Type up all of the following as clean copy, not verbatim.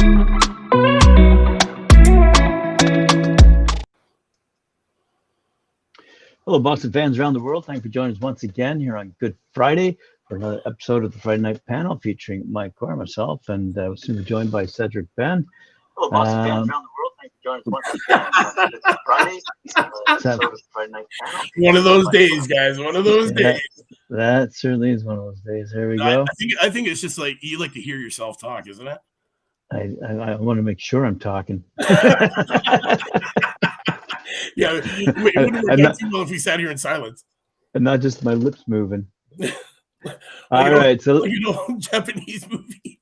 Hello, boxing fans around the world. Thank you for joining us once again here on Good Friday for another episode of the Friday Night Panel featuring Mike Gore, myself, and soon to be joined by Cedric Ben. Hello, boxing fans around the world. Thank you for joining us once again on Good Friday episode of the Friday Night Panel. One of those days, guys. One of those days. That certainly is one of those days. There we go. I think it's just like you like to hear yourself talk, isn't it? I want to make sure I'm talking. Yeah, it wouldn't work out too well if we sat here in silence. And not just my lips moving. All right, so Japanese movie.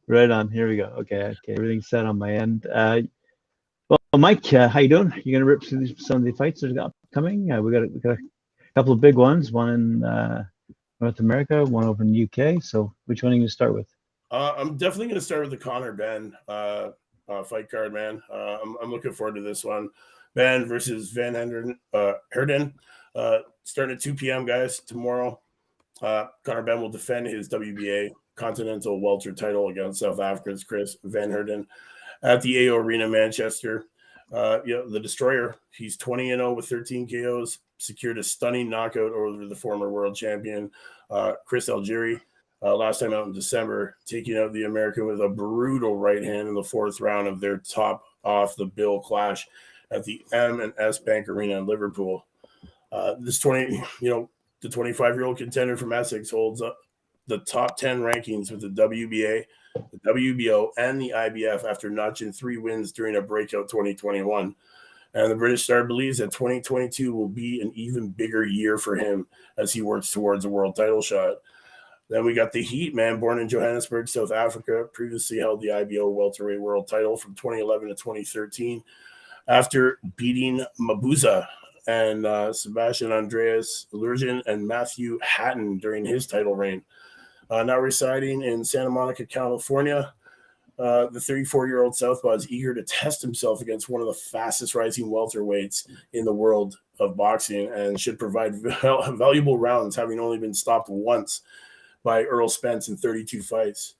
Right on. Here we go. Okay. Everything's set on my end. Well, Mike, how you doing? You gonna rip through some of the fights that are upcoming? We got a couple of big ones. One in North America, one over in the UK. So, which one are you gonna start with? I'm definitely gonna start with the Conor Ben fight card, man. I'm looking forward to this one. Ben versus Van Herden. Starting at 2 p.m., guys, tomorrow. Conor Ben will defend his WBA Continental Welter title against South Africa's Chris Van Herden at the AO Arena, Manchester. The Destroyer, he's 20-0 with 13 KOs, secured a stunning knockout over the former world champion, Chris Algieri. Last time out in December, taking out the American with a brutal right hand in the fourth round of their top off the bill clash at the M&S Bank Arena in Liverpool. The 25-year-old contender from Essex holds up the top 10 rankings with the WBA, the WBO, and the IBF after notching 3 wins during a breakout 2021. And the British star believes that 2022 will be an even bigger year for him as he works towards a world title shot. Then we got the Heat, man, born in Johannesburg, South Africa, previously held the IBO welterweight world title from 2011 to 2013 after beating Mabuza and Sebastian Andreas Lurgen and Matthew Hatton during his title reign. Now residing in Santa Monica, California, the 34-year-old Southpaw is eager to test himself against one of the fastest rising welterweights in the world of boxing and should provide valuable rounds, having only been stopped once by Earl Spence in 32 fights.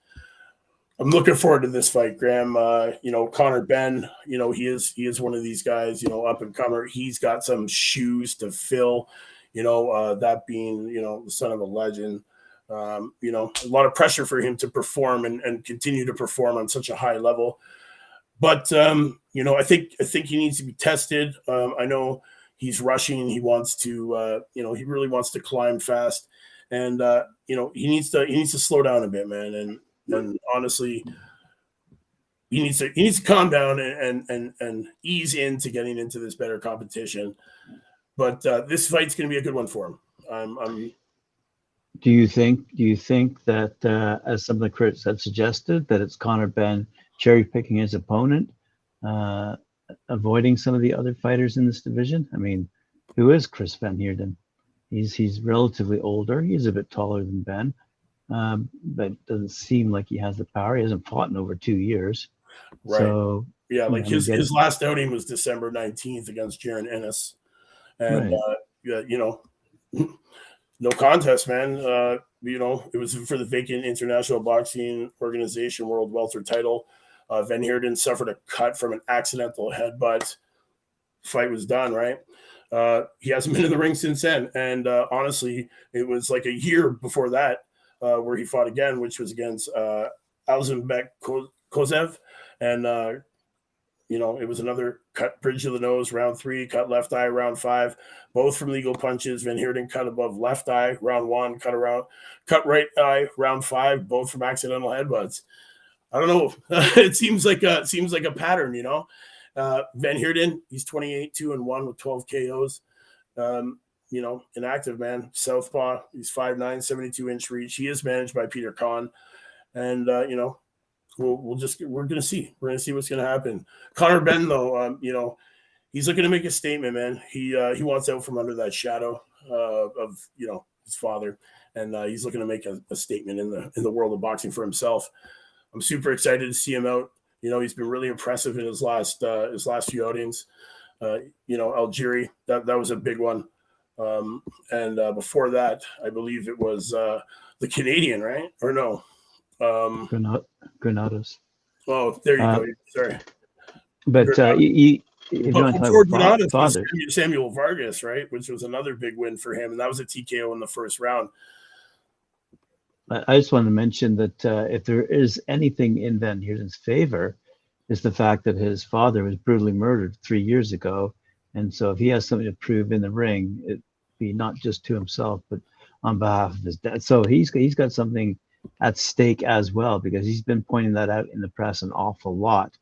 I'm looking forward to this fight, Graham. Conor Ben, he is one of these guys, up and comer. He's got some shoes to fill, that being, the son of a legend. A lot of pressure for him to perform and continue to perform on such a high level. But, I think he needs to be tested. I know he's rushing. He wants to, he really wants to climb fast. And he needs to slow down a bit, man. And honestly, he needs to calm down and ease into getting into this better competition. But this fight's going to be a good one for him. Do you think that as some of the critics have suggested that it's Conor Ben cherry picking his opponent, avoiding some of the other fighters in this division? I mean, who is Chris Van Heerden? He's relatively older. He's a bit taller than Ben, but doesn't seem like he has the power. He hasn't fought in over 2 years. Right. So, yeah, his last outing was December 19th against Jaron Ennis. And, no contest, man. It was for the vacant International Boxing Organization World Welter title. Van Heerden suffered a cut from an accidental headbutt. Fight was done, right? He hasn't been in the ring since then. And honestly, it was like a year before that where he fought again, which was against Alzenbek Kozev. And, it was another cut bridge of the nose, round 3, cut left eye, round 5, both from legal punches. Van Heerden cut above left eye, round 1, cut right eye, round 5, both from accidental headbutts. I don't know. It seems like a pattern, Van Heerden, he's 28-2-1 with 12 KOs. Inactive, man. Southpaw, he's 5'9", 72-inch reach. He is managed by Peter Kahn. And, we're going to see. We're going to see what's going to happen. Conor Ben, though, he's looking to make a statement, man. He wants out from under that shadow of his father. And he's looking to make a statement in the world of boxing for himself. I'm super excited to see him out. He's been really impressive in his last few outings. Algieri, that was a big one. And before that, I believe it was the Canadian, right? Or no? Granados. Oh, there you go. Sorry. But if you want to talk about fathers, Samuel Vargas, right, which was another big win for him, and that was a TKO in the first round. I just want to mention that if there is anything in Van Heerden's favor, is the fact that his father was brutally murdered 3 years ago, and so if he has something to prove in the ring, it be not just to himself but on behalf of his dad. So he's got something at stake as well, because he's been pointing that out in the press an awful lot.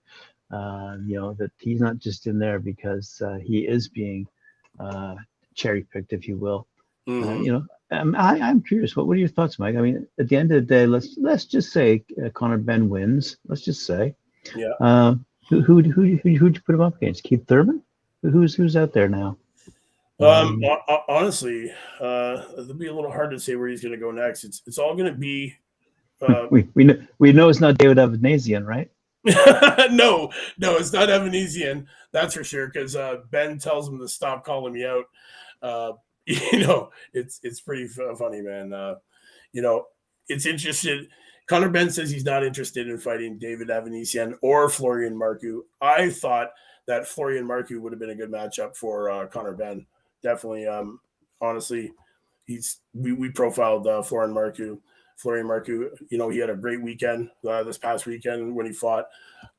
That he's not just in there because he is being cherry picked, if you will. I'm curious. What are your thoughts, Mike? I mean, at the end of the day, let's just say Conor Benn wins. Let's just say. Yeah. Who'd you put him up against? Keith Thurman? Who's out there now? Honestly, it'll be a little hard to say where he's going to go next. It's all going to be. We know it's not David Avanesian, right? No, it's not Evanesian. That's for sure. Because Ben tells him to stop calling me out. It's pretty funny, man. It's interesting. Conor Benn says he's not interested in fighting David Avanesian or Florian Marcoux. I thought that Florian Marcoux would have been a good matchup for Conor Benn. Definitely. Honestly, we profiled Florian Marcoux. He had a great weekend this past weekend when he fought.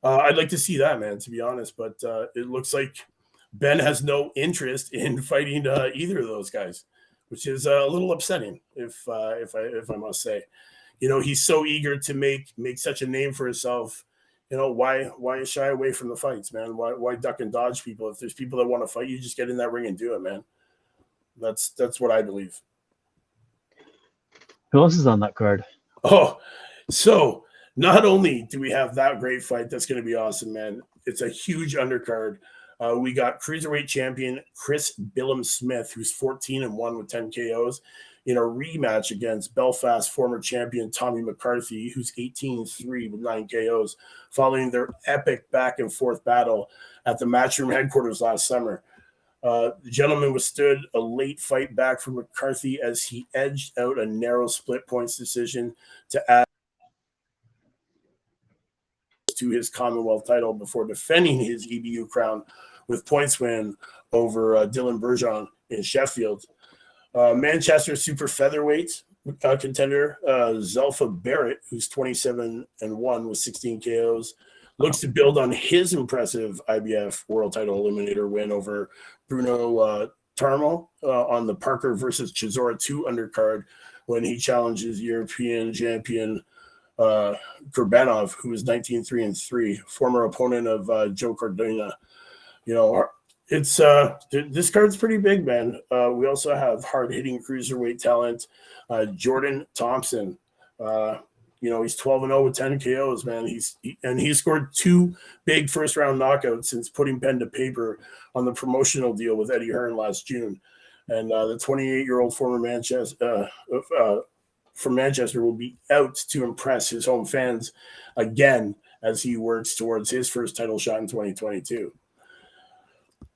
I'd like to see that, man, to be honest. But it looks like Ben has no interest in fighting either of those guys, which is a little upsetting, if I must say. He's so eager to make such a name for himself. Why shy away from the fights, man? Why duck and dodge people? If there's people that want to fight you, just get in that ring and do it, man. That's what I believe. Who else is on that card? Oh, so not only do we have that great fight, that's going to be awesome, man. It's a huge undercard. We got cruiserweight champion Chris Billum-Smith, who's 14-1 with 10 KOs, in a rematch against Belfast former champion Tommy McCarthy, who's 18-3 with 9 KOs, following their epic back and forth battle at the Matchroom headquarters last summer. The gentleman withstood a late fight back from McCarthy as he edged out a narrow split points decision to add to his Commonwealth title before defending his EBU crown with points win over Dylan Bergeron in Sheffield. Manchester super featherweight contender Zelfa Barrett, who's 27-1 with 16 KOs, looks to build on his impressive IBF world title eliminator win over Bruno Tarmo on the Parker versus Chisora 2 undercard when he challenges European champion Kurbanov, who is 19-3, former opponent of Joe Cardona. It's this card's pretty big, man. We also have hard-hitting cruiserweight talent, Jordan Thompson. He's 12-0 with 10 KOs, man. He scored 2 big first-round knockouts since putting pen to paper on the promotional deal with Eddie Hearn last June. And the 28-year-old from Manchester will be out to impress his home fans again as he works towards his first title shot in 2022.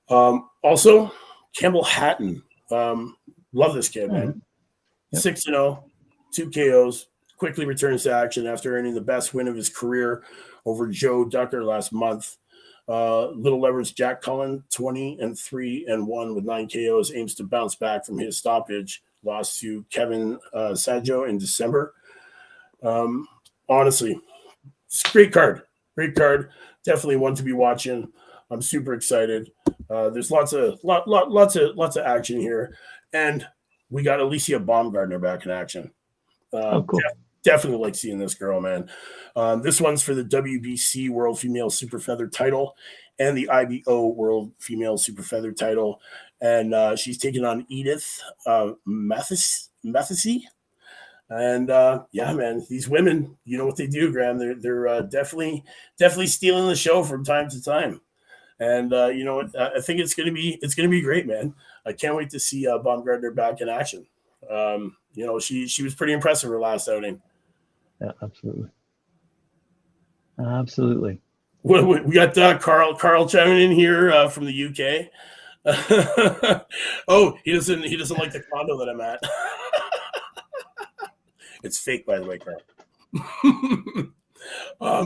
Also, Campbell Hatton. Love this kid, man. 6-0, 2 KOs. Quickly returns to action after earning the best win of his career over Joe Ducker last month. Little Leverage Jack Cullen, 20-3-1 with 9 KOs, aims to bounce back from his stoppage loss to Kevin Saggio in December. Honestly, it's a great card. Definitely one to be watching. I'm super excited. There's lots of action here, and we got Alicia Baumgardner back in action. Cool. Definitely like seeing this girl, man. This one's for the WBC World Female Super Feather title and the IBO World Female Super Feather title, and she's taking on Edith Mathesy. And man, these women, you know what they do, Graham. They're definitely stealing the show from time to time. And I think it's gonna be great, man. I can't wait to see Baumgardner back in action. She was pretty impressive her last outing. Yeah, absolutely. We got Carl chiming in here from the UK. Oh, he doesn't like the condo that I'm at. It's fake, by the way, Carl.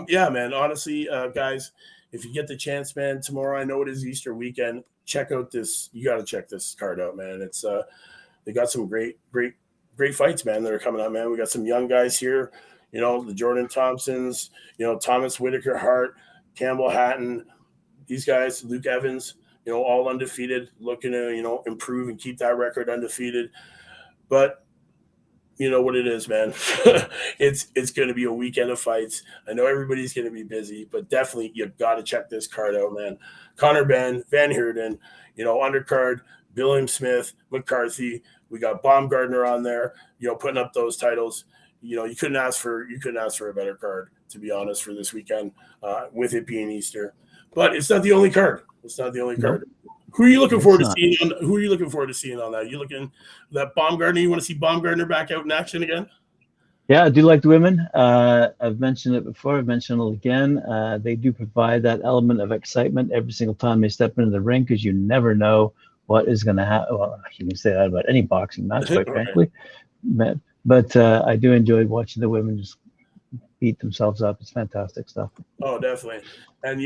Yeah, man. Honestly, guys, if you get the chance, man, tomorrow, I know it is Easter weekend. Check out this. You got to check this card out, man. It's they got some great fights, man, that are coming up, man. We got some young guys here. The Jordan Thompsons. Thomas Whitaker Hart, Campbell Hatton. These guys, Luke Evans. All undefeated, looking to improve and keep that record undefeated. But you know what it is, man. It's going to be a weekend of fights. I know everybody's going to be busy, but definitely you got to check this card out, man. Conor Benn, Van Heerden, undercard, William Smith, McCarthy. We got Baumgartner on there, putting up those titles. You couldn't ask for a better card, to be honest, for this weekend, with it being Easter. But it's not the only card. Nope. Who are you looking forward to seeing? Who are you looking forward to seeing on that? You looking that Baumgartner? You want to see Baumgartner back out in action again? Yeah, I do like the women. I've mentioned it before. I've mentioned it again. They do provide that element of excitement every single time they step into the ring, because you never know what is going to happen. Well, you can say that about any boxing match, quite frankly. But I do enjoy watching the women just beat themselves up. It's fantastic stuff. Oh, definitely. And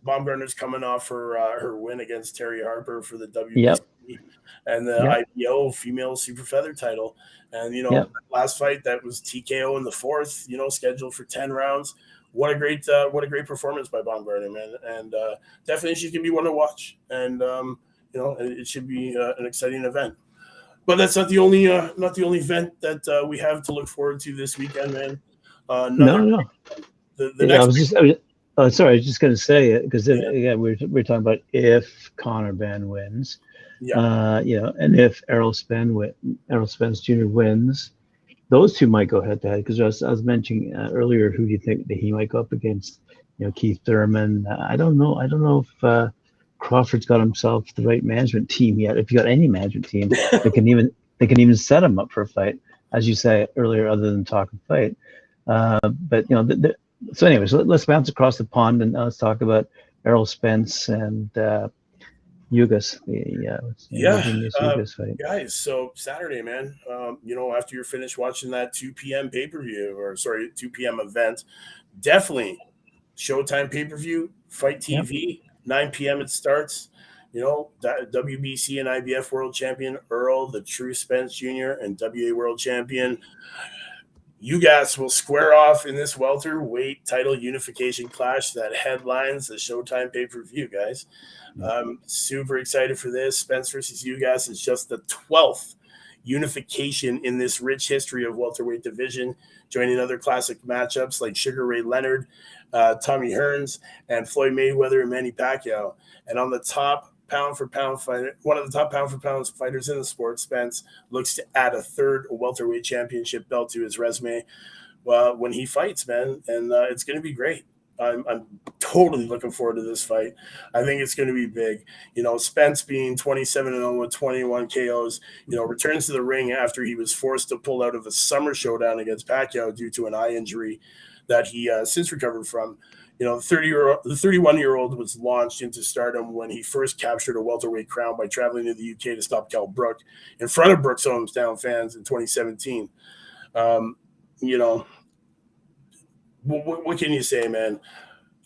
Baumgartner's coming off her win against Terry Harper for the WBC and the IBO female super feather title. And last fight, that was TKO in the fourth. Scheduled for 10 rounds. What a great performance by Baumgartner, man. And definitely she's gonna be one to watch. And it should be an exciting event. But that's not the only event that we have to look forward to this weekend, man. No. The next. I was just going to say it, because we're talking about if Conor Benn wins, and if Errol Spence Jr. wins, those two might go head to head. Because I was mentioning earlier, who do you think that he might go up against? Keith Thurman. I don't know if Crawford's got himself the right management team yet. If you got any management team, they can even set him up for a fight, as you say earlier, other than talking fight. But so anyways, let's bounce across the pond and let's talk about Errol Spence and Ugas. Ugas fight. Guys, so Saturday, man. After you're finished watching that 2 p.m. 2 p.m. event, definitely Showtime pay-per-view, Fight TV, 9 p.m. it starts. WBC and IBF world champion Earl, the true Spence Jr., and WA world champion Ugas will square off in this welterweight title unification clash that headlines the Showtime pay-per-view, guys. Super excited for this. Spence versus Ugas is just the 12th unification in this rich history of welterweight division, joining other classic matchups like Sugar Ray Leonard, Tommy Hearns, and Floyd Mayweather and Manny Pacquiao. And on the top pound-for-pound fighter, one of the top pound-for-pound fighters in the sport, Spence looks to add a third welterweight championship belt to his resume when he fights, man. And it's going to be great. I'm totally looking forward to this fight. I think it's going to be big. Spence being 27-0 with 21 KOs, returns to the ring after he was forced to pull out of a summer showdown against Pacquiao due to an eye injury that he since recovered from. The 31-year-old was launched into stardom when he first captured a welterweight crown by traveling to the UK to stop Kell Brook in front of Brook's hometown fans in 2017. What can you say, man?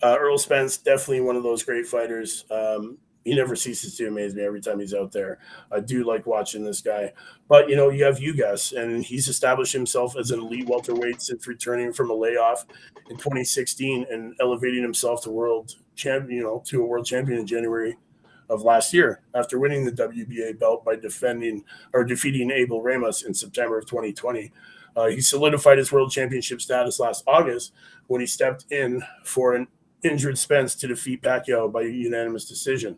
Earl Spence, definitely one of those great fighters. He never ceases to amaze me every time he's out there. I do like watching this guy. But, you have Ugas, and he's established himself as an elite welterweight since returning from a layoff in 2016 and elevating himself to world champion, to a world champion in January of last year after winning the WBA belt by defeating Abel Ramos in September of 2020. He solidified his world championship status last August when he stepped in for an injured Spence to defeat Pacquiao by unanimous decision.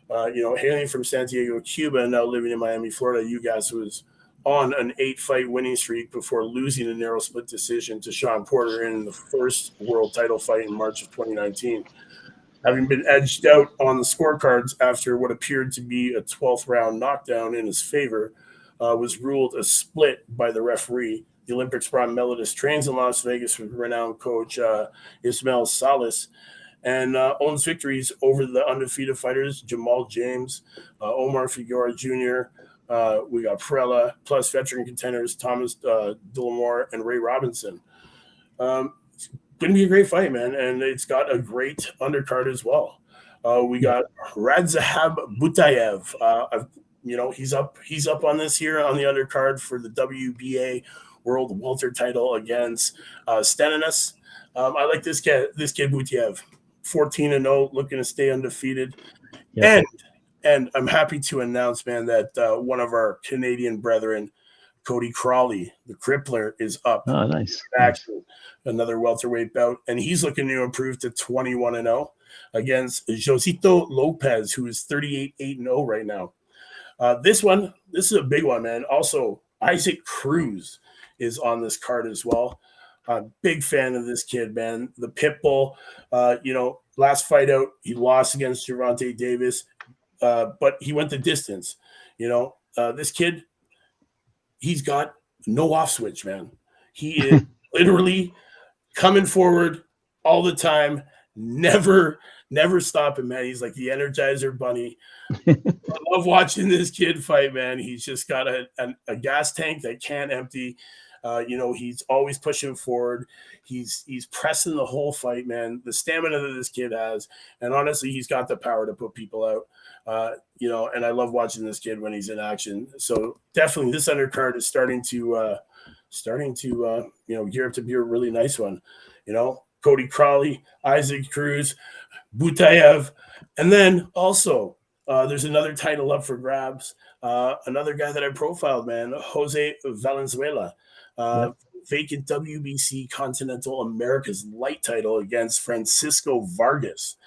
Hailing from Santiago, Cuba, and now living in Miami, Florida, Ugas was on an 8-fight winning streak before losing a narrow split decision to Sean Porter in the first world title fight in March of 2019. Having been edged out on the scorecards after what appeared to be a 12th round knockdown in his favor, was ruled a split by the referee. The Olympics bronze medalist trains in Las Vegas with renowned coach Ismael Salas, and owns victories over the undefeated fighters Jamal James, Omar Figueroa Jr., we got Prella, plus veteran contenders Thomas Dillamore and Ray Robinson. It's going to be a great fight, man, and it's got a great undercard as well. We got Radzahab Butayev. He's up on this here on the undercard for the WBA World Welter title against Steninis. I like this kid Butayev, 14-0, looking to stay undefeated. Yep. And I'm happy to announce, man, that one of our Canadian brethren, Cody Crawley, the Crippler, is up. Oh, nice. Action, another welterweight bout, and he's looking to improve to 21-0 against Josito Lopez, who is 38-8-0 right now. This is a big one, man. Also, Isaac Cruz is on this card as well. Big fan of this kid, man. The Pitbull, last fight out, he lost against Gervonta Davis, but he went the distance. This kid, he's got no off switch, man. He is literally coming forward all the time, never stopping, man. He's like the Energizer Bunny. I love watching this kid fight, man. He's just got a gas tank that can't empty. He's always pushing forward. He's pressing the whole fight, man. The stamina that this kid has, and honestly, he's got the power to put people out. And I love watching this kid when he's in action. So definitely, this undercard is starting to gear up to be a really nice one. Cody Crawley, Isaac Cruz, Butayev, and then also there's another title up for grabs. Another guy that I profiled, man, Jose Valenzuela. Vacant WBC Continental America's light title against Francisco Vargas.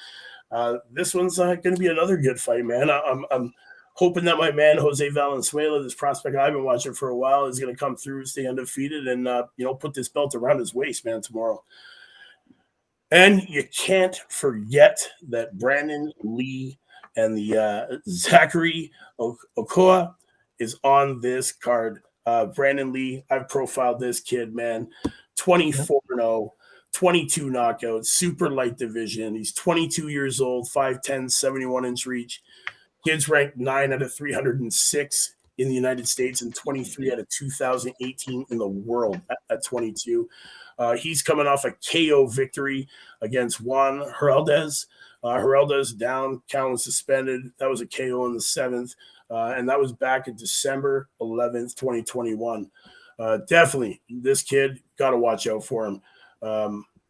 This one's going to be another good fight, man. I'm hoping that my man Jose Valenzuela, this prospect I've been watching for a while, is going to come through, stay undefeated, and put this belt around his waist, man, tomorrow. And you can't forget that Brandon Lee and the Zachary Okoa is on this card. Brandon Lee, I've profiled this kid, man. 24-0, 22 knockouts, super light division. He's 22 years old, 5'10", 71-inch reach. Kid's ranked 9 out of 306 in the United States and 23 out of 2018 in the world at 22. He's coming off a KO victory against Juan Heraldez. Heraldez down, count was suspended. That was a KO in the 7th. And that was back in December 11th, 2021. Definitely, this kid, got to watch out for him.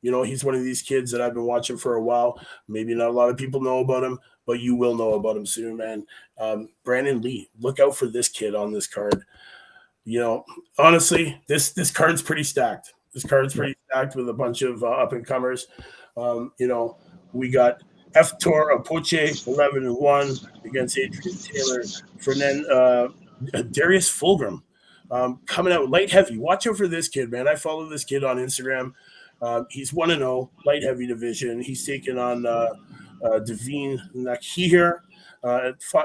He's one of these kids that I've been watching for a while. Maybe not a lot of people know about him, but you will know about him soon, man. Brandon Lee, look out for this kid on this card. Honestly, this card's pretty stacked. This card's pretty stacked with a bunch of up-and-comers. We got Hector Apoche, 11-1 against Adrian Taylor. Darius Fulgham coming out light heavy. Watch out for this kid, man. I follow this kid on Instagram. He's 1-0, light heavy division. He's taking on Devine Nakihir,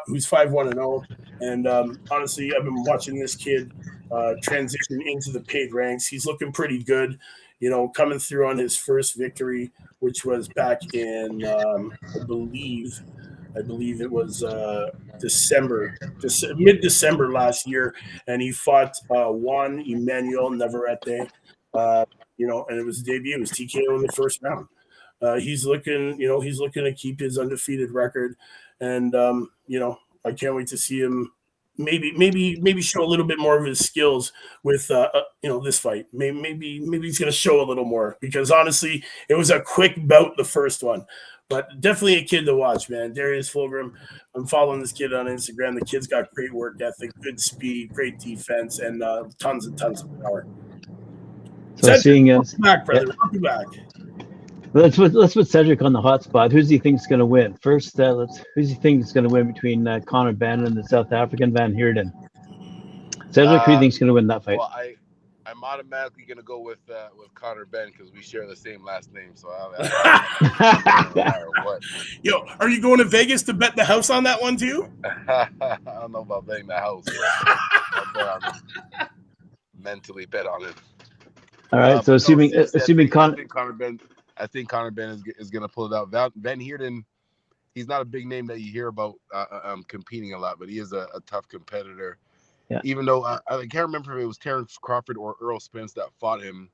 who's 5-1-0. And honestly, I've been watching this kid transition into the paid ranks. He's looking pretty good, coming through on his first victory, which was back in, I believe it was mid-December last year, and he fought Juan Emmanuel Navarrete, and it was a debut. It was TKO in the first round. He's looking to keep his undefeated record, and I can't wait to see him maybe show a little bit more of his skills with this fight. Maybe he's going to show a little more, because honestly, it was a quick bout, the first one. But definitely a kid to watch, man. Darius Fulgham. I'm following this kid on Instagram. The kid's got great work ethic, good speed, great defense, and tons and tons of power. So Cedric, welcome back, brother. Yeah. Welcome back. Let's put Cedric on the hot spot. Who do you think is going to win? First, who do you think is going to win between Conor Ben and the South African Van Heerden? Cedric, who do you think is going to win that fight? Well, I'm automatically going to go with Conor Ben because we share the same last name. So what? Yo, are you going to Vegas to bet the house on that one too? I don't know about betting the house. But mentally bet on it. All right. So assuming I think Conor Ben is going to pull it out. Van Heerden, he's not a big name that you hear about competing a lot, but he is a tough competitor. Yeah. Even though I can't remember if it was Terrence Crawford or Earl Spence that fought him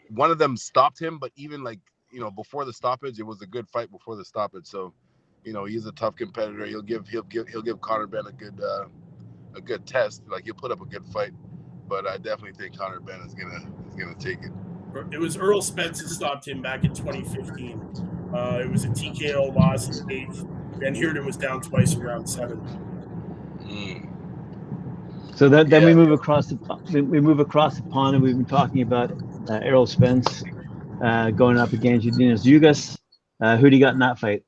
one of them stopped him, but even like, you know, before the stoppage, it was a good fight before the stoppage. So, you know, he's a tough competitor. He'll give Conor Benn a good test. Like, he'll put up a good fight, but I definitely think Conor Benn is gonna take it. It was Earl Spence who stopped him back in 2015. It was a TKO loss in the 8th. Van Heerden was down twice in round 7. So then we move across the pond, and we've been talking about Errol Spence going up against Eugenijus Ugas. Who do you got in that fight?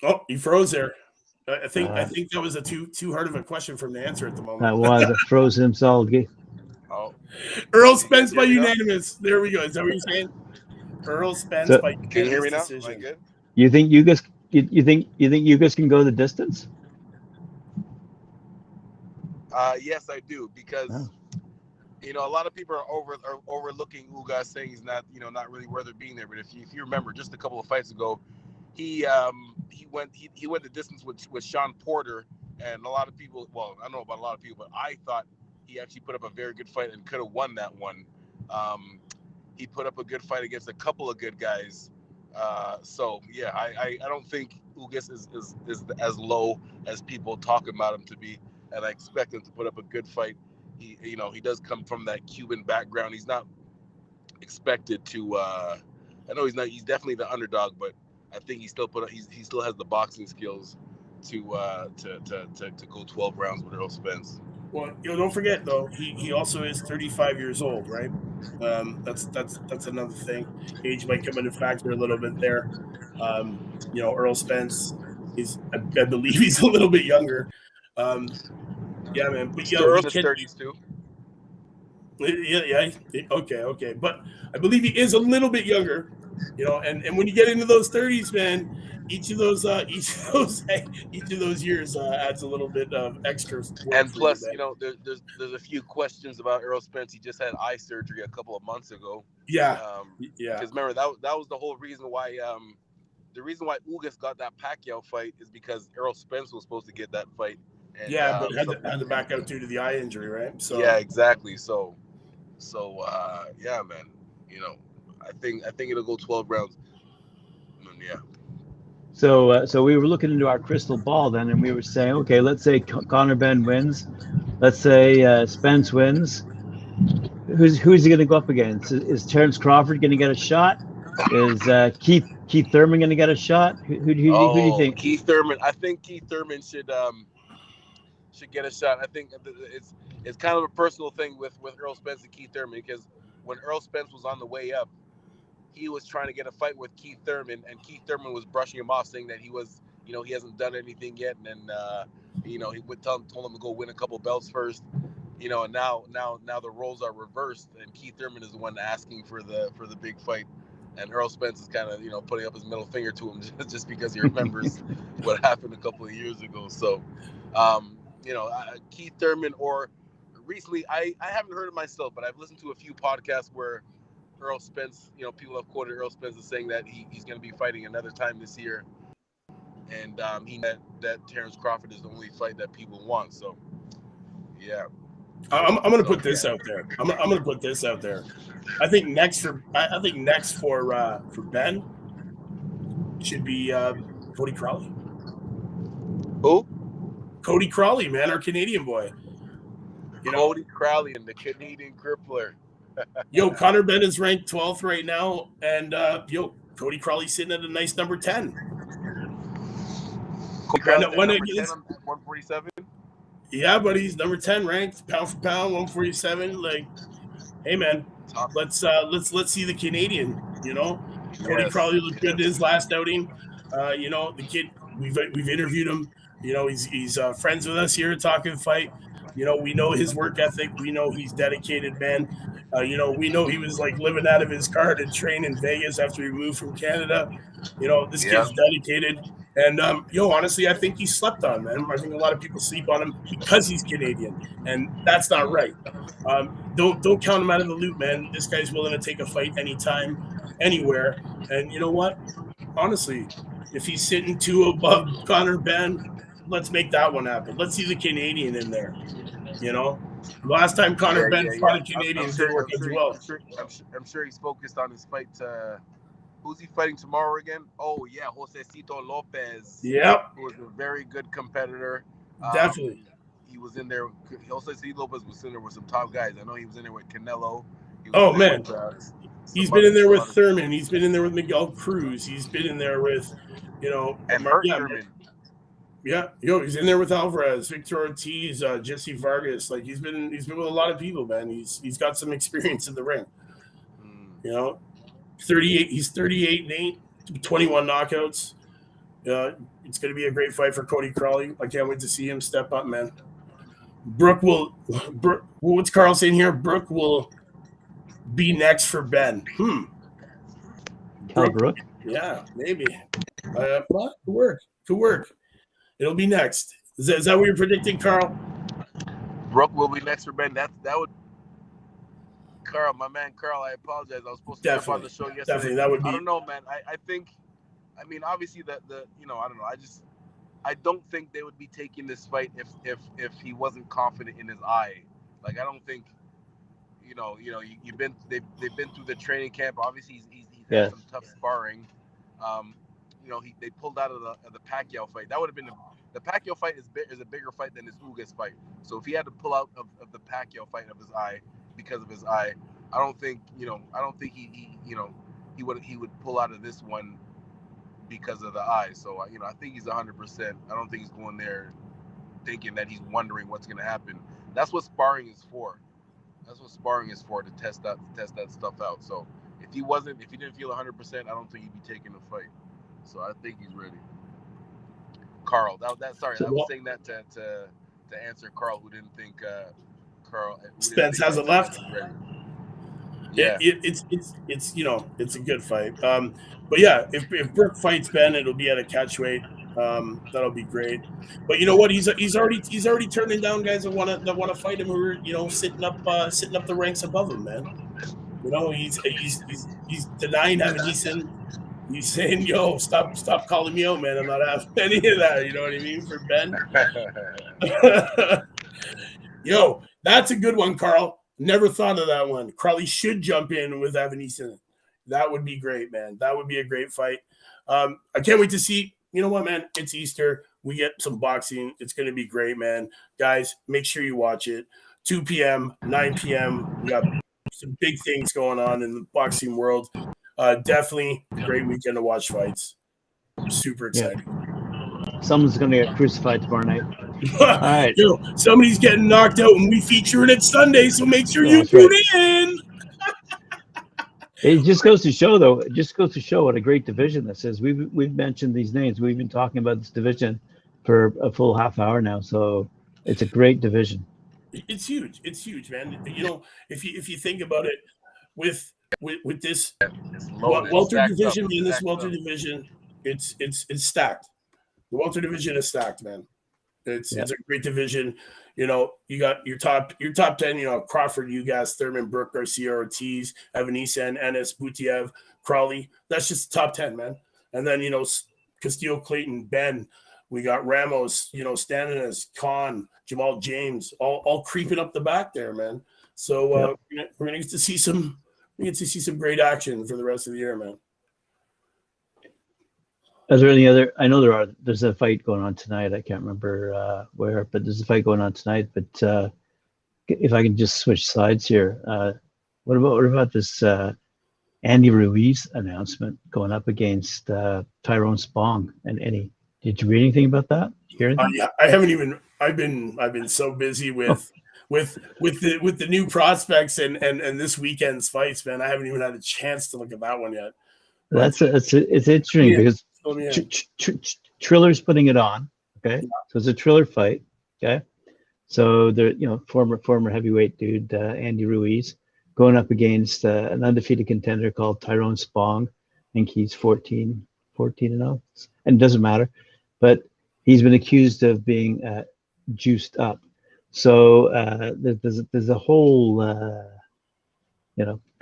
Oh, he froze there. I think that was a too hard of a question for him to answer at the moment. That was it. Froze him solid. Oh, Earl Spence by unanimous. There we go. Is that what you're saying? Earl Spence by unanimous can you hear me now? decision. Am I good? You think Ugas? You think Ugas can go the distance? Yes, I do, because you know, a lot of people are overlooking Ugas, saying he's not, you know, not really worth it being there. But if you remember, just a couple of fights ago, he went the distance with Sean Porter, and a lot of people, well, I don't know about a lot of people, but I thought he actually put up a very good fight and could have won that one. He put up a good fight against a couple of good guys. So yeah, I don't think Ugas is as low as people talk about him to be, and I expect him to put up a good fight. He, you know, he does come from that Cuban background. He's not expected to. I know he's not. He's definitely the underdog, but I think he still he still has the boxing skills to go 12 rounds with Earl Spence. Well, you know, don't forget though, he also is 35 years old, right? That's another thing. Age might come into factor a little bit there. You know, Earl Spence is, I believe he's a little bit younger. Yeah, man. But Still in his 30s too. Yeah. Okay. But I believe he is a little bit younger. You know, and when you get into those 30s, man, each of those years adds a little bit of extra. And plus, you know, there's a few questions about Earl Spence. He just had eye surgery a couple of months ago. Yeah. Because remember, that was the whole reason why the reason why Ugas got that Pacquiao fight is because Earl Spence was supposed to get that fight. And, but had to back out due to the eye injury, right? So yeah, exactly. So yeah, man. You know, I think it'll go 12 rounds. Yeah. So we were looking into our crystal ball then, and we were saying, okay, let's say Conor Benn wins, let's say Spence wins. Who's he going to go up against? Is Terence Crawford going to get a shot? Is Keith Thurman going to get a shot? Who do you think? Keith Thurman. I think Keith Thurman should get a shot. I think it's kind of a personal thing with Earl Spence and Keith Thurman, because when Earl Spence was on the way up, he was trying to get a fight with Keith Thurman, and Keith Thurman was brushing him off, saying that he was, you know, he hasn't done anything yet, and then you know, he told him to go win a couple belts first, you know, and now the roles are reversed, and Keith Thurman is the one asking for the big fight, and Earl Spence is kind of, you know, putting up his middle finger to him just because he remembers what happened a couple of years ago. So, you know, Keith Thurman, or recently, I haven't heard it myself, but I've listened to a few podcasts where Earl Spence, you know, people have quoted Earl Spence as saying that he's going to be fighting another time this year, and that Terence Crawford is the only fight that people want. So, yeah, I'm going to put this out there. I'm going to put this out there. I think next for Ben should be Cody Crowley. Who? Cody Crowley, man, our Canadian boy. You know, Cody Crowley and the Canadian crippler. Yo, Conor Benn is ranked 12th right now, and Cody Crowley's sitting at a nice number 10. Cody Crowley at number 10 on 147? Yeah, but he's number 10 ranked, pound for pound, 147. Like, hey man, let's see the Canadian, you know. Cody Crowley looked good in his last outing. You know, the kid, we've interviewed him. You know, he's friends with us here at Talkin Fight. You know, we know his work ethic. We know he's dedicated, man. You know, we know he was like living out of his car to train in Vegas after he moved from Canada. You know, this kid's dedicated. And, honestly, I think he's slept on, man. I think a lot of people sleep on him because he's Canadian, and that's not right. Don't count him out of the loop, man. This guy's willing to take a fight anytime, anywhere. And you know what? Honestly, if he's sitting 2 above Conor Benn, let's make that one happen. Let's see the Canadian in there, you know? Last time Conor Ben Yeah. fought a Canadian didn't work out well. I'm sure he's focused on his fight. Who's he fighting tomorrow again? Oh yeah, Josecito Lopez. Yep, Who was a very good competitor. definitely. He was in there. Josecito Lopez was in there with some top guys. I know he was in there with Canelo. He was Oh in there man, with, he's been in there with Thurman. He's been in there with Miguel Cruz. He's been in there with, and Hurt Thurman. Yeah, he's in there with Alvarez, Victor Ortiz, Jesse Vargas. Like he's been with a lot of people, man. He's got some experience in the ring. 38. He's 38-8, 21 knockouts. It's going to be a great fight for Cody Crawley. I can't wait to see him step up, man. What's Carl saying here? Brooke will be next for Ben. Brooke? Yeah, maybe. Well, could work. It'll be next. Is that what you're predicting, Carl? Brooke will be next for Ben. That would. Carl, my man Carl, I apologize. I was supposed to step on the show yesterday. Definitely, that would be. I don't know, man. I think, obviously I don't know. I don't think they would be taking this fight if he wasn't confident in his eye. Like I don't think, they've been through the training camp. Obviously he's had some tough sparring. They pulled out of the Pacquiao fight. That would have been the Pacquiao fight is a bigger fight than his Ugas fight. So if he had to pull out of the Pacquiao fight of his eye because of his eye, I don't think he would pull out of this one because of the eye. So I think he's 100%. I don't think he's going there thinking that he's wondering what's going to happen. That's what sparring is for. That's what sparring is for, to test that stuff out. So if he didn't feel 100%, I don't think he'd be taking the fight. So I think he's ready. Carl, I was saying that to answer Carl, who didn't think Spence hasn't left. Yeah, it's a good fight. But yeah, if Brooke fights Ben, it'll be at a catchweight. That'll be great. But you know what? He's already turning down guys that want to fight him, who are sitting up the ranks above him, man. He's denying having Eason. He's saying, "Yo, stop calling me out, man. I'm not having any of that." You know what I mean? For Ben. Yo, that's a good one, Carl. Never thought of that one. Crawley should jump in with Evan Eason. That would be great, man. That would be a great fight. I can't wait to see. You know what, man? It's Easter. We get some boxing. It's going to be great, man. Guys, make sure you watch it. 2 p.m., 9 p.m. We got some big things going on in the boxing world. Definitely a great weekend to watch fights. Super excited. Yeah. Someone's going to get crucified tomorrow night. All right. Yo, somebody's getting knocked out, and we feature it Sunday, so make sure you tune in. It just goes to show, though. It just goes to show what a great division this is. We've mentioned these names. We've been talking about this division for a full half hour now. So it's a great division. It's huge. It's huge, man. If you think about it, with this welter division in this welter division, it's stacked. The welter division is stacked, man. It's a great division. You got your top 10, Crawford, Ugas, Thurman, Brooke, Garcia, Ortiz, Evan Eason, Ennis, Butiev, Crawley. That's just the top 10, man. And then, Castillo, Clayton, Ben. We got Ramos, Staninas, Khan, Jamal James, all creeping up the back there, man. So we're gonna get to see some great action for the rest of the year, man. Is there any other? I know there's a fight going on tonight. I can't remember where, but there's a fight going on tonight. But if I can just switch sides here, what about this Andy Ruiz announcement going up against Tyrone Spong and Eddie? Did you read anything about that? Yeah, I haven't even. I've been so busy with the new prospects and this weekend's fights, man. I haven't even had a chance to look at that one yet. It's interesting because Triller's putting it on. Okay, so it's a Triller fight. Okay, so the former heavyweight dude Andy Ruiz going up against an undefeated contender called Tyrone Spong. I think he's 14-0, and it doesn't matter. But he's been accused of being juiced up. So there's a whole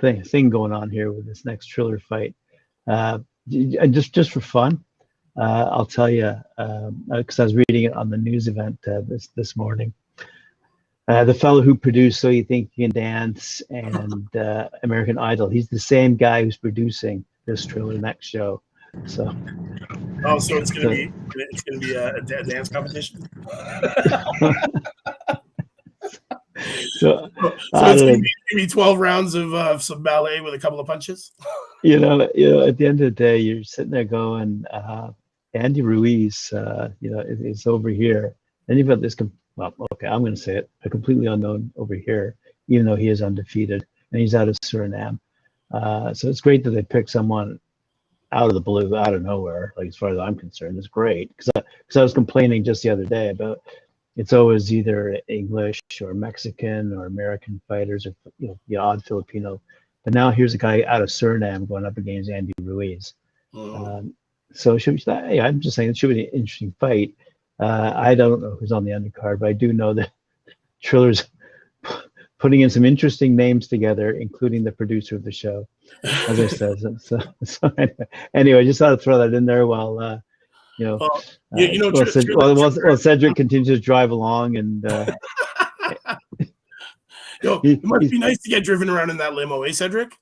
thing going on here with this next Triller fight. Just for fun, I'll tell you, because I was reading it on the news event this morning. The fellow who produced So You Think You Can Dance and American Idol, he's the same guy who's producing this Triller Next show. So, Oh, so it's gonna be a dance competition. so So it's gonna be 12 rounds of some ballet with a couple of punches. you know, at the end of the day, you're sitting there going, Andy Ruiz, is over here, and you've got this. Well, okay, I'm going to say it, a completely unknown over here, even though he is undefeated and he's out of Suriname. So it's great that they pick someone out of the blue, out of nowhere. Like as far as I'm concerned, it's great because I was complaining just the other day about it's always either English or Mexican or American fighters or the odd Filipino. But now here's a guy out of Suriname going up against Andy Ruiz. So I'm just saying it should be an interesting fight. I don't know who's on the undercard, but I do know that Triller's putting in some interesting names together, including the producer of the show, as I said. So anyway, I just thought I'd throw that in there while Cedric continues to drive along, and it must be nice to get driven around in that limo, eh, Cedric?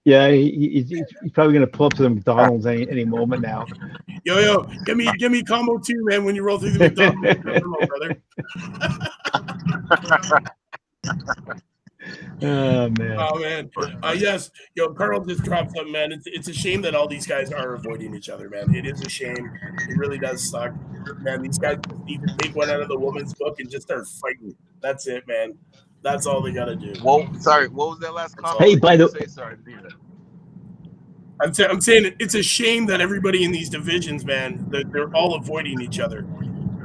Yeah, he's probably going to pull up to the McDonald's any moment now. Yo, give me combo 2, man, when you roll through the McDonald's limo, brother. Oh man. Oh man. Yes. Carl just dropped something, man. It's a shame that all these guys are avoiding each other, man. It is a shame. It really does suck. Man, these guys just need to take one out of the woman's book and just start fighting. That's it, man. That's all they gotta do. Whoa, sorry, what was that last comment? Hey, by the way, sorry, I'm saying it's a shame that everybody in these divisions, man, they're all avoiding each other.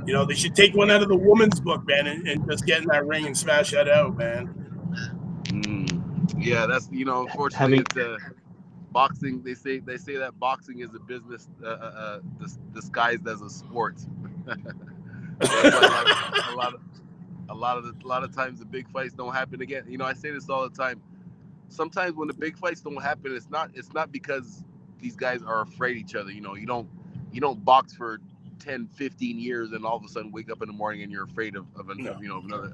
They should take one out of the woman's book, man, and just get in that ring and smash that out, man. Yeah, that's unfortunately it's boxing. They say that boxing is a business disguised as a sport. A lot of times the big fights don't happen again. I say this all the time. Sometimes when the big fights don't happen, it's not because these guys are afraid of each other. You don't box for 10, 15 years and all of a sudden wake up in the morning and you're afraid of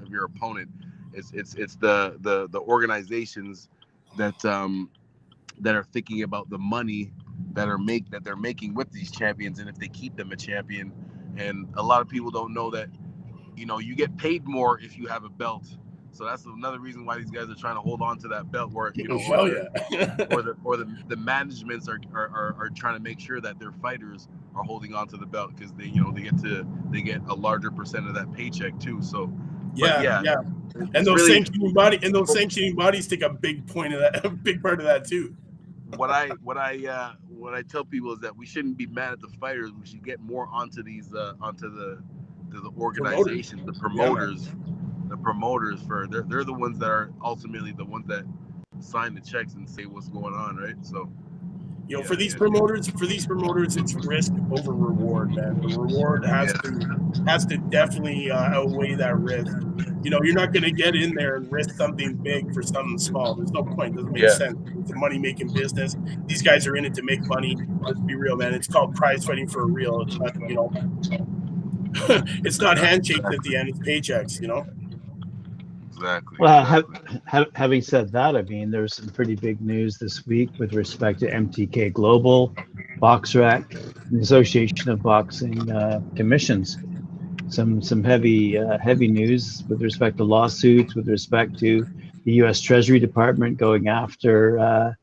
your opponent. It's the organizations that are thinking about the money that they're making with these champions, and if they keep them a champion. And a lot of people don't know that you get paid more if you have a belt. So that's another reason why these guys are trying to hold on to that belt, where the managements are trying to make sure that their fighters are holding on to the belt, because they get a larger percent of that paycheck too. So yeah. And those sanctioning bodies take a big point of that, a big part of that too. What I tell people is that we shouldn't be mad at the fighters. We should get more onto these onto the organizations, the promoters. The promoters they're the ones that are ultimately the ones that sign the checks and say what's going on, right? So for these promoters, it's risk over reward, man. The reward has to definitely outweigh that risk. You're not going to get in there and risk something big for something small. There's no point. It doesn't make sense. It's a money-making business. These guys are in it to make money. Let's be real, man. It's called prize fighting for a real. It's not, it's not handshakes at the end. It's paychecks, Exactly. Well, having said that, I mean, there's some pretty big news this week with respect to MTK Global, BoxRec, and the Association of Boxing Commissions. Some heavy news with respect to lawsuits, with respect to the U.S. Treasury Department going after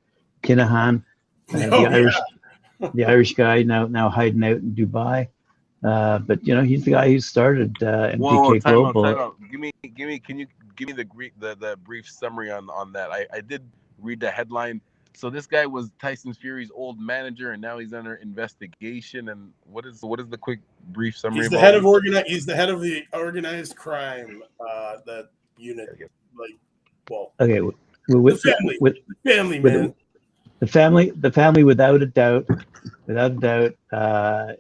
Kinahan, the Irish guy now hiding out in Dubai. But he's the guy who started MTK Global. Time out. Can you give me the brief summary on that? I did read the headline. So this guy was Tyson Fury's old manager, and now he's under investigation. And what is the quick brief summary? He's the head of the organized crime that unit. The family without a doubt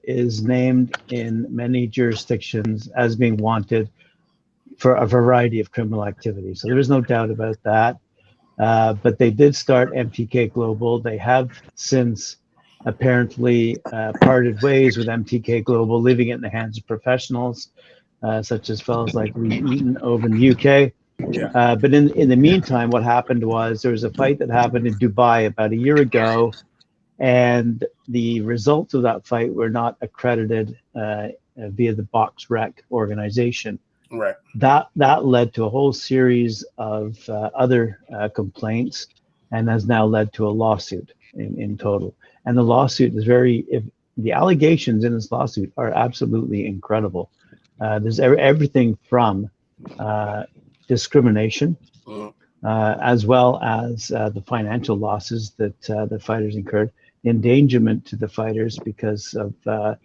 is named in many jurisdictions as being wanted for a variety of criminal activity. So there is no doubt about that. But they did start MTK Global. They have since apparently parted ways with MTK Global, leaving it in the hands of professionals, such as fellows like Lee Eaton over in the UK. But in the meantime, what happened was there was a fight that happened in Dubai about a year ago, and the results of that fight were not accredited via the BoxRec organization. Right. That led to a whole series of other complaints, and has now led to a lawsuit in total. And the lawsuit is the allegations in this lawsuit are absolutely incredible. There's everything from discrimination, as well as the financial losses that the fighters incurred, endangerment to the fighters because of the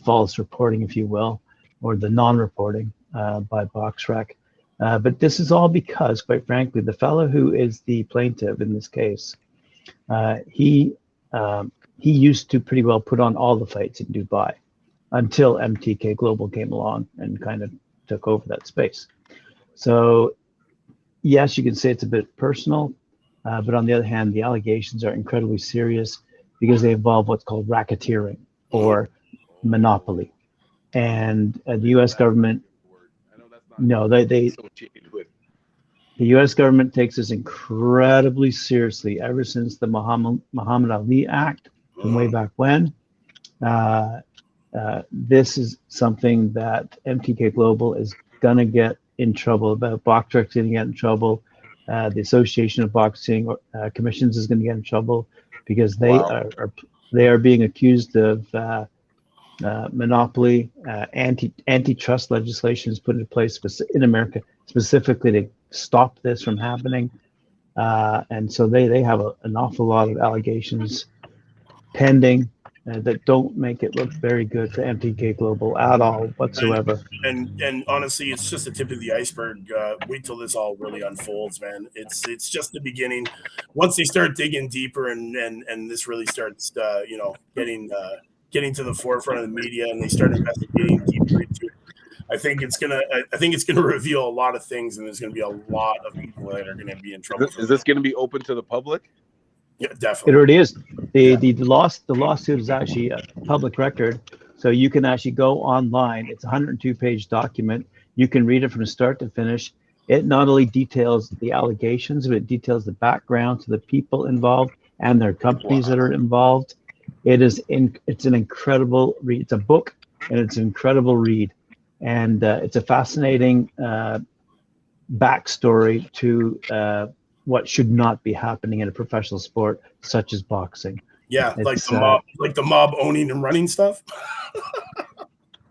false reporting, if you will, or the non-reporting by BoxRec. But this is all because, quite frankly, the fellow who is the plaintiff in this case, he used to pretty well put on all the fights in Dubai until MTK Global came along and kind of took over that space. So yes, you can say it's a bit personal, but on the other hand, the allegations are incredibly serious because they involve what's called racketeering or monopoly. And the U.S. government, the U.S. government takes this incredibly seriously ever since the Muhammad Ali Act from way back when. This is something that MTK Global is going to get in trouble about. BoxRec is going to get in trouble. The Association of Boxing Commissions is going to get in trouble because they are being accused of monopoly. Antitrust legislation is put into place in America specifically to stop this from happening. And so they have an awful lot of allegations pending that don't make it look very good for MTK Global at all whatsoever. And honestly, it's just the tip of the iceberg. Wait till this all really unfolds, man. It's just the beginning. Once they start digging deeper and this really starts, getting to the forefront of the media and they start investigating deeper into it, I think it's gonna reveal a lot of things, and there's gonna be a lot of people that are gonna be in trouble. Is this gonna be open to the public? Yeah, definitely. It already is. The lawsuit is actually a public record, so you can actually go online. It's a 102-page document. You can read it from start to finish. It not only details the allegations, but it details the background to the people involved and their companies that are involved. It's an incredible read. It's a book, and it's an incredible read, and it's a fascinating backstory to what should not be happening in a professional sport such as boxing. Yeah, like the mob owning and running stuff.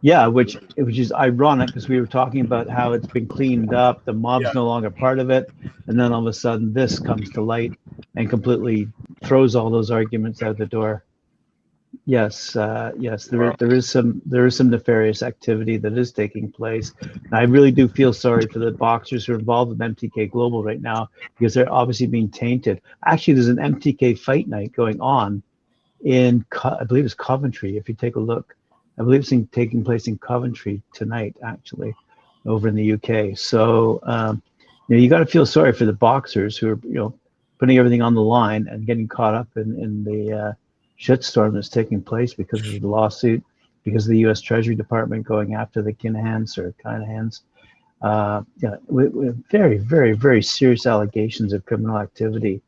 Yeah, which is ironic because we were talking about how it's been cleaned up, the mob's no longer part of it, and then all of a sudden this comes to light and completely throws all those arguments out the door. Yes, there is some nefarious activity that is taking place. And I really do feel sorry for the boxers who are involved with MTK Global right now because they're obviously being tainted. Actually, there's an MTK fight night going on in, I believe it's Coventry. If you take a look, I believe it's taking place in Coventry tonight, actually, over in the UK. So you got to feel sorry for the boxers who are putting everything on the line and getting caught up in the shitstorm that's taking place because of the lawsuit, because of the U.S. Treasury Department going after the Kinahans. With very, very, very serious allegations of criminal activity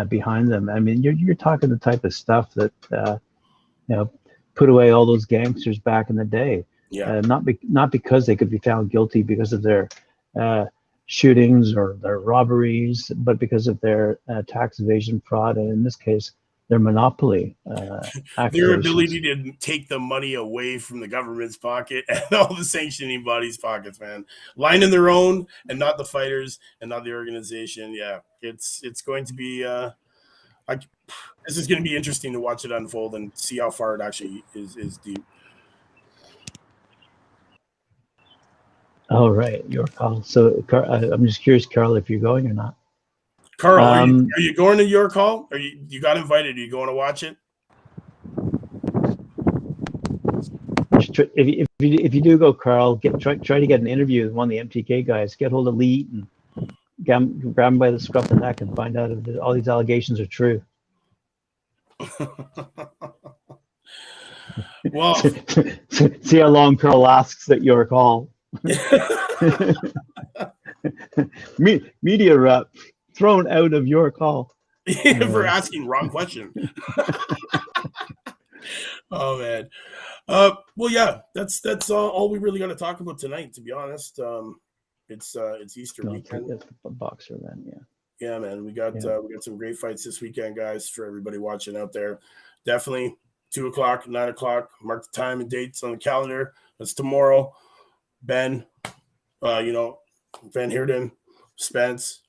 behind them. I mean, you're talking the type of stuff that put away all those gangsters back in the day. Yeah. Not because they could be found guilty because of their shootings or their robberies, but because of their tax evasion, fraud, and in this case, their monopoly. Their ability to take the money away from the government's pocket and all the sanctioning bodies' pockets, man. Lining their own and not the fighters and not the organization. Yeah, it's going to be this is going to be interesting to watch it unfold and see how far it actually is deep. All right, your call. So I'm just curious, Carl, if you're going or not. Carl, are you going to your call? Are you got invited? Are you going to watch it? If you do go, Carl, try to get an interview with one of the MTK guys. Get hold of Lee and grab him by the scruff of the neck and find out if all these allegations are true. Well, see how long Carl asks at your call. Media rep thrown out of your call. For asking wrong question. Oh man. Well, yeah, that's all we really got to talk about tonight. To be honest, it's Easter weekend. It's a boxer then, yeah. Yeah, man, we got some great fights this weekend, guys. For everybody watching out there, definitely 2:00, 9:00. Mark the time and dates on the calendar. That's tomorrow. Ben, Van Heerden, Spence.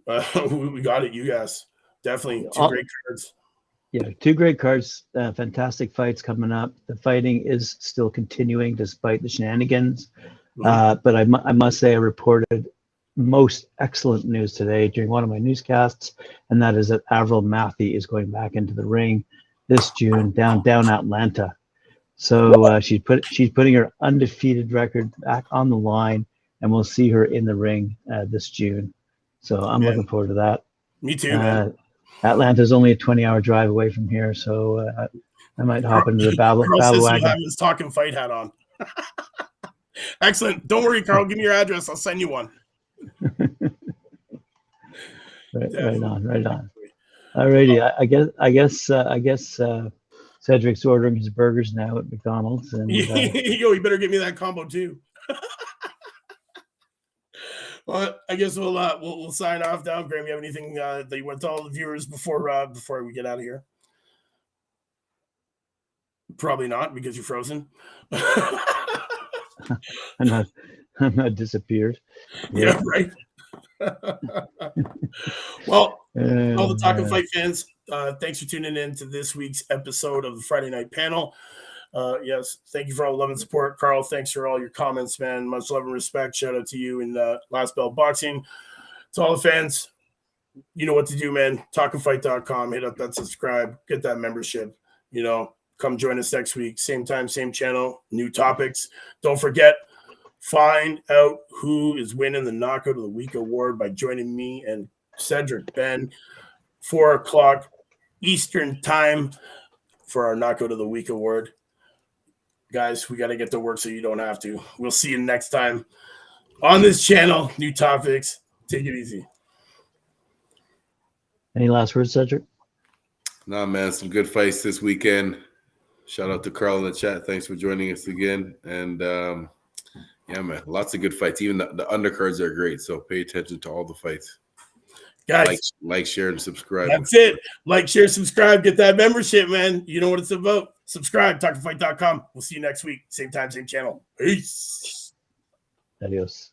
We got it, you guys. Definitely two great cards. Yeah, two great cards. Fantastic fights coming up. The fighting is still continuing despite the shenanigans. But I must say I reported most excellent news today during one of my newscasts, and that is that Avril Matthew is going back into the ring this June down Atlanta. So she's putting her undefeated record back on the line, and we'll see her in the ring this June. So I'm looking forward to that. Me too, man. Atlanta's only a 20-hour drive away from here, so I might hop into the battle wagon. Have his Talkin fight hat on. Excellent. Don't worry, Carl. Give me your address. I'll send you one. Right on. Alrighty, I guess Cedric's ordering his burgers now at McDonald's, and you better give me that combo too. Well, I guess we'll sign off now. Graham, you have anything that you want to tell all the viewers before we get out of here? Probably not, because you're frozen. I'm not disappeared. Yeah, right. Well, all the Talkin Fight fans, thanks for tuning in to this week's episode of the Friday Night Panel. Yes, thank you for all the love and support. Carl, thanks for all your comments, man. Much love and respect. Shout out to you in Last Bell Boxing. To all the fans, you know what to do, man. TalkinFight.com. Hit up that subscribe. Get that membership. Come join us next week. Same time, same channel. New topics. Don't forget, find out who is winning the Knockout of the Week award by joining me and Cedric Ben, 4:00 Eastern time for our Knockout of the Week award. Guys, we got to get to work so you don't have to. We'll see you next time on this channel. New topics. Take it easy. Any last words, Cedric? Nah, man, some good fights this weekend. Shout out to Carl in the chat. Thanks for joining us again. And yeah, man, lots of good fights. Even the undercards are great. So pay attention to all the fights. Guys, like, share, and subscribe. That's it. Like, share, subscribe. Get that membership, man. You know what it's about. Subscribe. TalkinFight.com. We'll see you next week. Same time, same channel. Peace. Adios.